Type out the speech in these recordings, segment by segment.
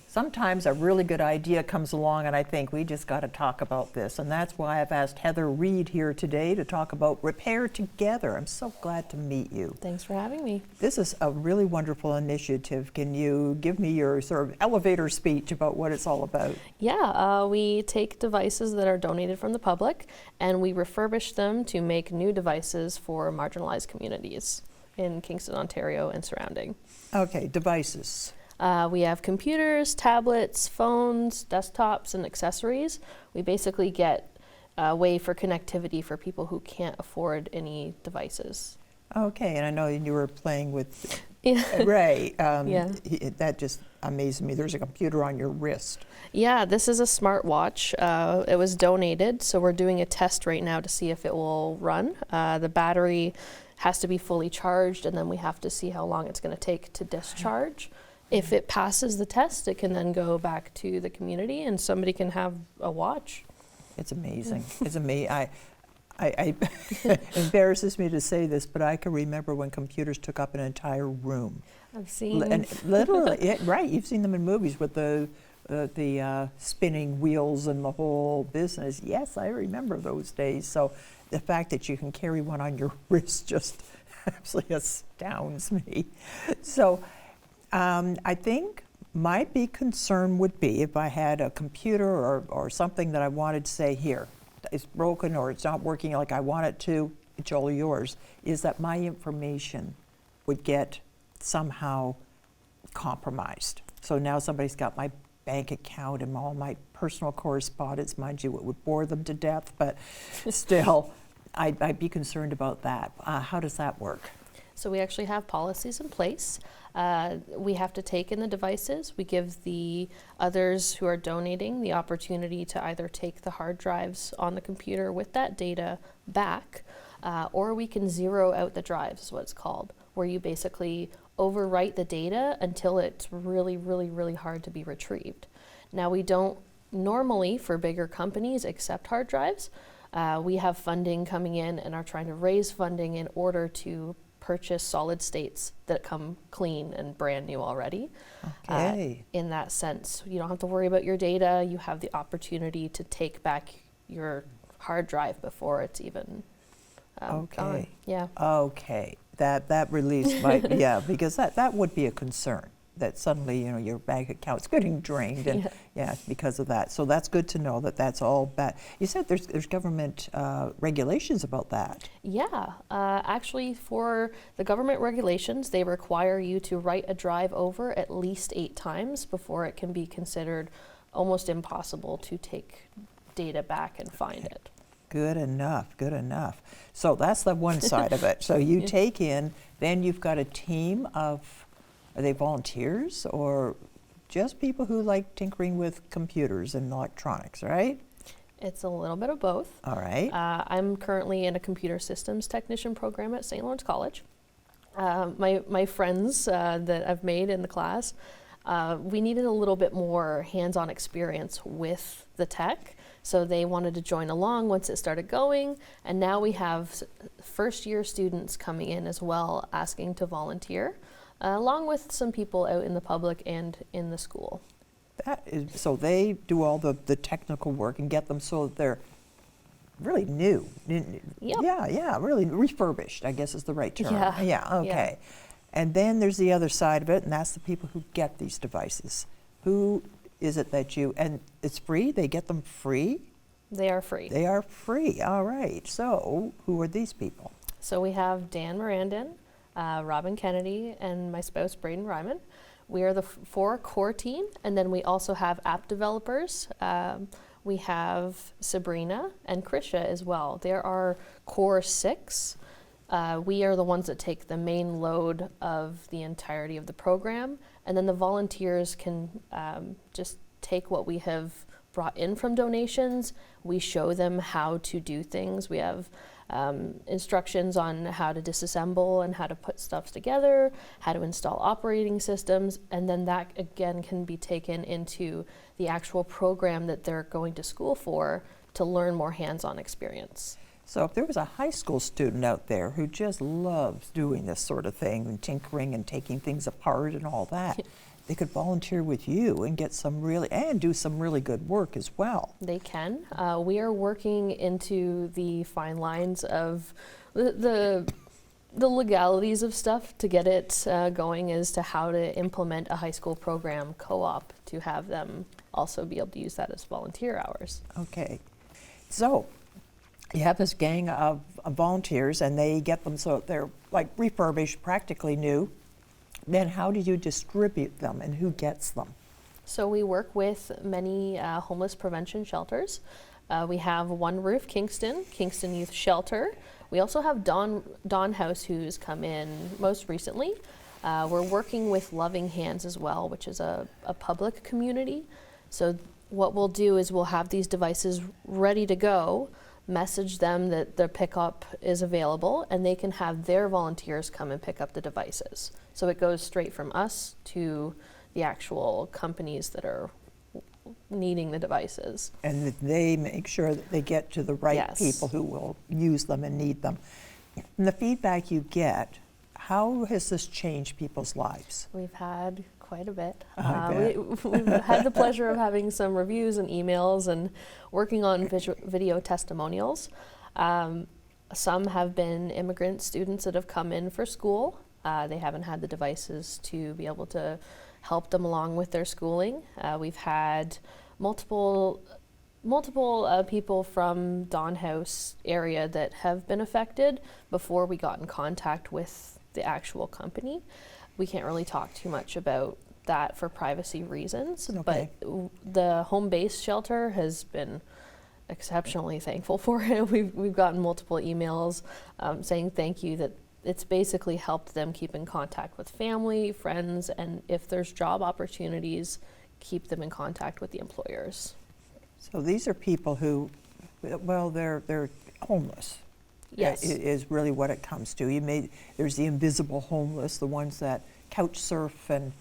sometimes a really good idea comes along and I think we just got to talk about this. And that's why I've asked Heather Reid here today to talk about Repair Together. I'm so glad to meet you. Thanks for having me. This is a really wonderful initiative. Can you give me your sort of elevator speech about what it's all about? Yeah, we take devices that are donated from the public and we refurbish them to make new devices for marginalized communities in Kingston, Ontario and surrounding. Okay, devices. We have computers, tablets, phones, desktops, and accessories. We basically get a way for connectivity for people who can't afford any devices. Okay, and I know you were playing with Yeah. Ray. Yeah. That just amazed me. There's a computer on your wrist. Yeah, this is a smartwatch. It was donated, so we're doing a test right now to see if it will run. The battery has to be fully charged, and then we have to see how long it's going to take to discharge. If it passes the test, it can then go back to the community and somebody can have a watch. It's amazing. It's amazing. It embarrasses me to say this, but I can remember when computers took up an entire room. I've seen. And literally, right, you've seen them in movies with the spinning wheels and the whole business. Yes, I remember those days. So the fact that you can carry one on your wrist just absolutely astounds me. So I think my big concern would be if I had a computer or something that I wanted to say, here, it's broken or it's not working like I want it to, it's all yours, is that my information would get somehow compromised. So now somebody's got my bank account and all my personal correspondence. Mind you, it would bore them to death, but still, I'd be concerned about that. How does that work? So we actually have policies in place. We have to take in the devices. We give the others who are donating the opportunity to either take the hard drives on the computer with that data back, or we can zero out the drives, is what it's called, where you basically overwrite the data until it's really, really, really hard to be retrieved. Now, we don't normally, for bigger companies, accept hard drives. We have funding coming in and are trying to raise funding in order to purchase solid states that come clean and brand new already. Okay. In that sense, you don't have to worry about your data. You have the opportunity to take back your hard drive before it's even gone. Yeah. Okay. That relieves my, yeah, because that would be a concern, that suddenly, you know, your bank account's getting drained, and yeah, because of that. So that's good to know that that's all bad. You said there's government regulations about that. Yeah, actually for the government regulations, they require you to write a drive over at least 8 times before it can be considered almost impossible to take data back and find it. Good enough, good enough. So that's the one side of it. So you take in, then you've got a team of, are they volunteers or just people who like tinkering with computers and electronics, right? It's a little bit of both. All right. I'm currently in a computer systems technician program at St. Lawrence College. My friends that I've made in the class, we needed a little bit more hands-on experience with the tech. So they wanted to join along once it started going, and now we have first-year students coming in as well, asking to volunteer, along with some people out in the public and in the school. That is, so they do all the technical work and get them so that they're really new. Yep. Yeah, really refurbished, I guess is the right term. Yeah. Okay. And then there's the other side of it, and that's the people who get these devices. Who is it that you, and it's free? They get them free? They are free. They are free, all right. So who are these people? So we have Dan Mirandin, Robin Kennedy, and my spouse, Braden Ryman. We are the 4 core team, and then we also have app developers. We have Sabrina and Krisha as well. There are core 6. We are the ones that take the main load of the entirety of the program, and then the volunteers can just take what we have brought in from donations. We show them how to do things. We have instructions on how to disassemble and how to put stuff together, how to install operating systems, and then that again can be taken into the actual program that they're going to school for to learn more hands-on experience. So if there was a high school student out there who just loves doing this sort of thing and tinkering and taking things apart and all that, they could volunteer with you and get some really, and do some really good work as well. They can. We are working into the fine lines of the legalities of stuff to get it going as to how to implement a high school program co-op to have them also be able to use that as volunteer hours. Okay. So you have this gang of volunteers and they get them so they're like refurbished, practically new. Then how do you distribute them and who gets them? So we work with many homeless prevention shelters. We have One Roof Kingston Youth Shelter. We also have Dawn House, who's come in most recently. We're working with Loving Hands as well, which is a public community. So what we'll do is we'll have these devices ready to go, message them that their pickup is available, and they can have their volunteers come and pick up the devices. So it goes straight from us to the actual companies that are needing the devices. And that they make sure that they get to the right Yes. people who will use them and need them. And the feedback you get, how has this changed people's lives? We've had quite a bit. I bet. We've had the pleasure of having some reviews and emails and working on video testimonials. Some have been immigrant students that have come in for school. They haven't had the devices to be able to help them along with their schooling. We've had multiple people from Dawn House area that have been affected before we got in contact with the actual company. We can't really talk too much about that for privacy reasons, Okay. but the home-based shelter has been exceptionally thankful for it. We've gotten multiple emails saying thank you, that it's basically helped them keep in contact with family, friends, and if there's job opportunities, keep them in contact with the employers. So these are people who, well, they're homeless. Yes. Is really what it comes to. There's the invisible homeless, the ones that couch surf and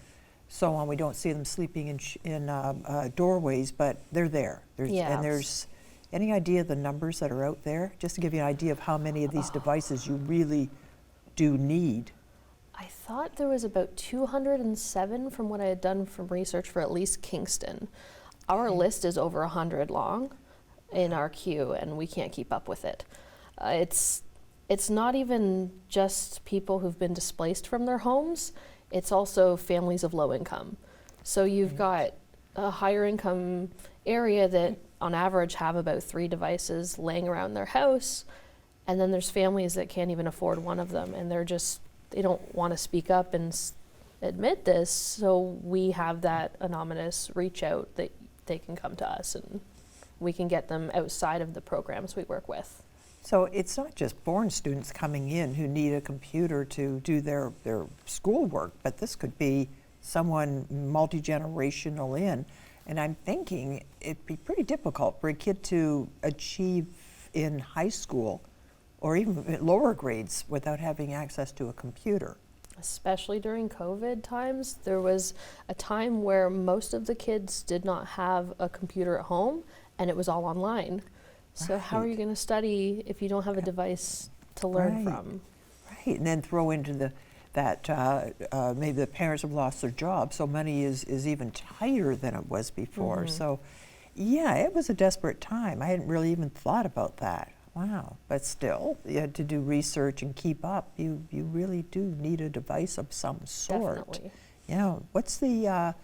so on. We don't see them sleeping in doorways, but they're there. Yes. And there's any idea of the numbers that are out there? Just to give you an idea of how many of these devices you really do need. I thought there was about 207 from what I had done from research for at least Kingston. Our list is over 100 long in our queue, and we can't keep up with it. It's not even just people who've been displaced from their homes, it's also families of low income. So you've got a higher income area that on average have about 3 devices laying around their house, and then there's families that can't even afford one of them, and they don't want to speak up and admit this, so we have that anonymous reach out that they can come to us and we can get them outside of the programs we work with. So it's not just born students coming in who need a computer to do their schoolwork, but this could be someone multi-generational in. And I'm thinking it'd be pretty difficult for a kid to achieve in high school or even at lower grades without having access to a computer. Especially during COVID times, there was a time where most of the kids did not have a computer at home and it was all online. So how are you going to study if you don't have a device to learn from? Right, and then throw into that maybe the parents have lost their job, so money is even tighter than it was before. So yeah, it was a desperate time. I hadn't really even thought about that. Wow, but still, you had to do research and keep up. You really do need a device of some sort. Definitely. Yeah, what's the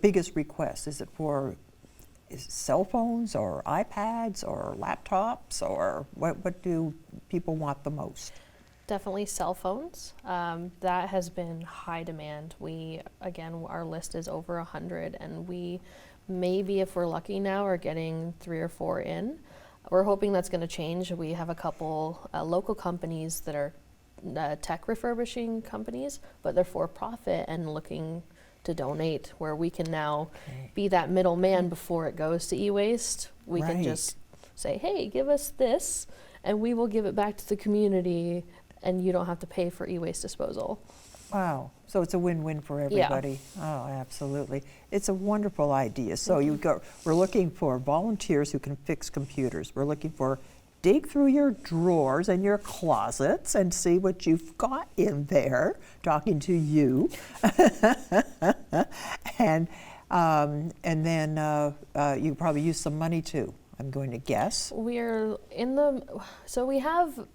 biggest request? Is it for cell phones or iPads or laptops, or what do people want the most? Definitely cell phones. That has been high demand. Again, our list is over 100, and we maybe, if we're lucky now, are getting 3 or 4 in. We're hoping that's going to change. We have a couple local companies that are tech refurbishing companies, but they're for profit and looking to donate, where we can now be that middleman before it goes to e-waste. We can just say, hey, give us this, and we will give it back to the community, and you don't have to pay for e-waste disposal. Wow, so it's a win-win for everybody. Oh, absolutely. It's a wonderful idea. So we're looking for volunteers who can fix computers. We're looking for dig through your drawers and your closets and see what you've got in there, talking to you. And then you probably use some money too, I'm going to guess. We're in the, so we have,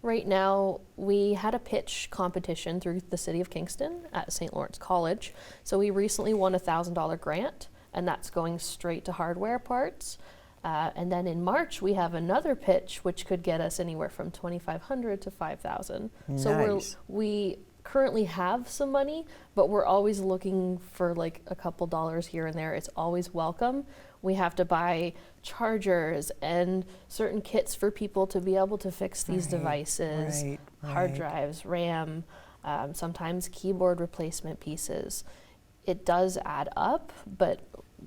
right now, we had a pitch competition through the city of Kingston at St. Lawrence College. So we recently won a $1,000 grant, and that's going straight to hardware parts. And then in March, we have another pitch, which could get us anywhere from $2,500 to $5,000. Nice. So we currently have some money, but we're always looking for like a couple dollars here and there. It's always welcome. We have to buy chargers and certain kits for people to be able to fix these devices, hard drives, RAM, sometimes keyboard replacement pieces. It does add up, but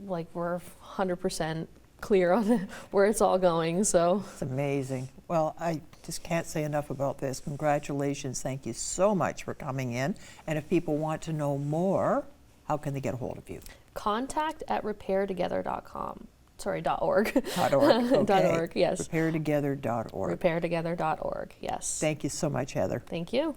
like we're 100% clear on where it's all going, so. It's amazing. Well, I just can't say enough about this. Congratulations. Thank you so much for coming in. And if people want to know more, how can they get a hold of you? contact@repairtogether.com. Sorry, .org. .org, okay. .org, yes. Repairtogether.org. Repairtogether.org, yes. Thank you so much, Heather. Thank you.